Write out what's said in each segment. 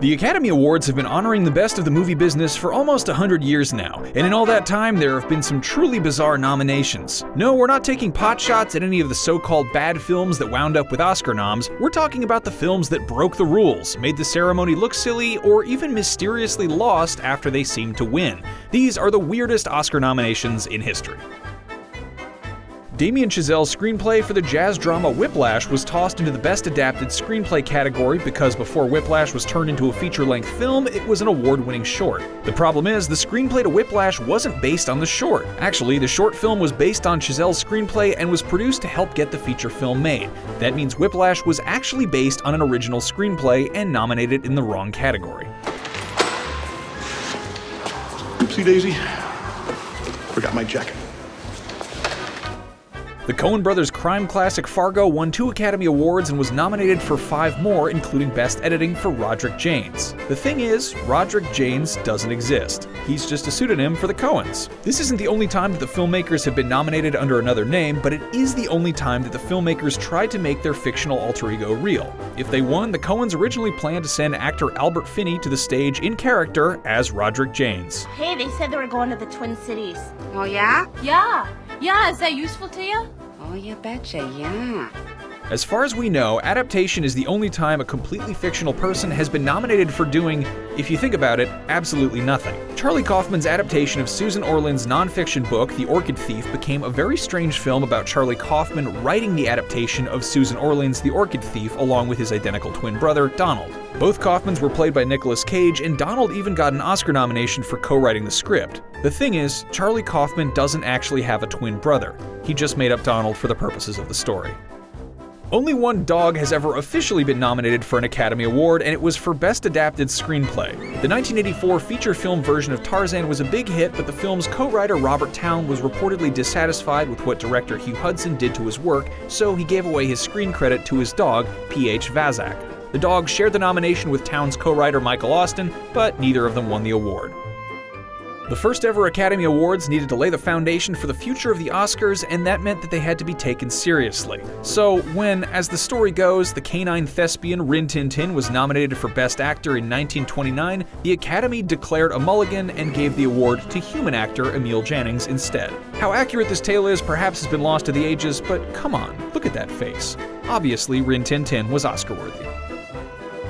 The Academy Awards have been honoring the best of the movie business for almost 100 years now, and in all that time there have been some truly bizarre nominations. No, we're not taking pot shots at any of the so-called bad films that wound up with Oscar noms. We're talking about the films that broke the rules, made the ceremony look silly, or even mysteriously lost after they seemed to win. These are the weirdest Oscar nominations in history. Damien Chazelle's screenplay for the jazz drama Whiplash was tossed into the Best Adapted Screenplay category because before Whiplash was turned into a feature-length film, it was an award-winning short. The problem is, the screenplay to Whiplash wasn't based on the short. Actually, the short film was based on Chazelle's screenplay and was produced to help get the feature film made. That means Whiplash was actually based on an original screenplay and nominated in the wrong category. Oopsie daisy. Forgot my jacket. The Coen brothers' crime classic Fargo won 2 Academy Awards and was nominated for 5 more, including Best Editing for Roderick Jaynes. The thing is, Roderick Jaynes doesn't exist. He's just a pseudonym for the Coens. This isn't the only time that the filmmakers have been nominated under another name, but it is the only time that the filmmakers tried to make their fictional alter ego real. If they won, the Coens originally planned to send actor Albert Finney to the stage in character as Roderick Jaynes. Hey, they said they were going to the Twin Cities. Oh, yeah? Yeah, is that useful to you? Oh, you betcha, yeah. As far as we know, Adaptation is the only time a completely fictional person has been nominated for doing, if you think about it, absolutely nothing. Charlie Kaufman's adaptation of Susan Orlean's nonfiction book, The Orchid Thief, became a very strange film about Charlie Kaufman writing the adaptation of Susan Orlean's The Orchid Thief along with his identical twin brother, Donald. Both Kaufmans were played by Nicolas Cage, and Donald even got an Oscar nomination for co-writing the script. The thing is, Charlie Kaufman doesn't actually have a twin brother. He just made up Donald for the purposes of the story. Only one dog has ever officially been nominated for an Academy Award, and it was for Best Adapted Screenplay. The 1984 feature film version of Tarzan was a big hit, but the film's co-writer Robert Towne was reportedly dissatisfied with what director Hugh Hudson did to his work, so he gave away his screen credit to his dog, P.H. Vazak. The dog shared the nomination with Towne's co-writer Michael Austen, but neither of them won the award. The first ever Academy Awards needed to lay the foundation for the future of the Oscars, and that meant that they had to be taken seriously. So when, as the story goes, the canine thespian Rin Tin Tin was nominated for Best Actor in 1929, the Academy declared a mulligan and gave the award to human actor Emil Jannings instead. How accurate this tale is perhaps has been lost to the ages, but come on, look at that face. Obviously, Rin Tin Tin was Oscar-worthy.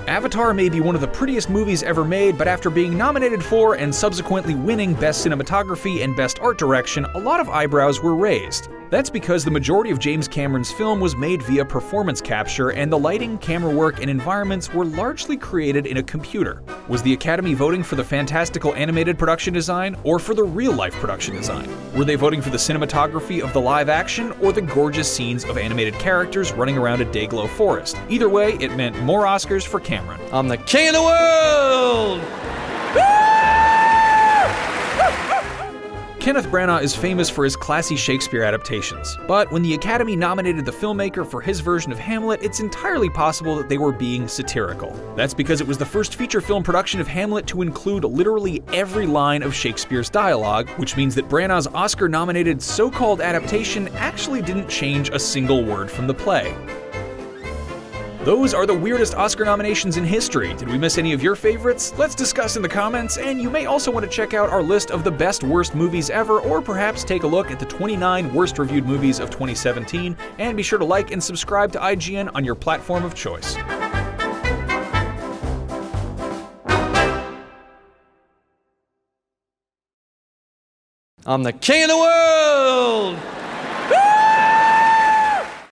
Avatar may be one of the prettiest movies ever made, but after being nominated for and subsequently winning Best Cinematography and Best Art Direction, a lot of eyebrows were raised. That's because the majority of James Cameron's film was made via performance capture, and the lighting, camera work, and environments were largely created in a computer. Was the Academy voting for the fantastical animated production design, or for the real-life production design? Were they voting for the cinematography of the live action, or the gorgeous scenes of animated characters running around a Dayglow forest? Either way, it meant more Oscars for Cameron. I'm the king of the world! Kenneth Branagh is famous for his classy Shakespeare adaptations, but when the Academy nominated the filmmaker for his version of Hamlet, it's entirely possible that they were being satirical. That's because it was the first feature film production of Hamlet to include literally every line of Shakespeare's dialogue, which means that Branagh's Oscar-nominated so-called adaptation actually didn't change a single word from the play. Those are the weirdest Oscar nominations in history. Did we miss any of your favorites? Let's discuss in the comments, and you may also want to check out our list of the best worst movies ever, or perhaps take a look at the 29 worst reviewed movies of 2017, and be sure to like and subscribe to IGN on your platform of choice. I'm the king of the world!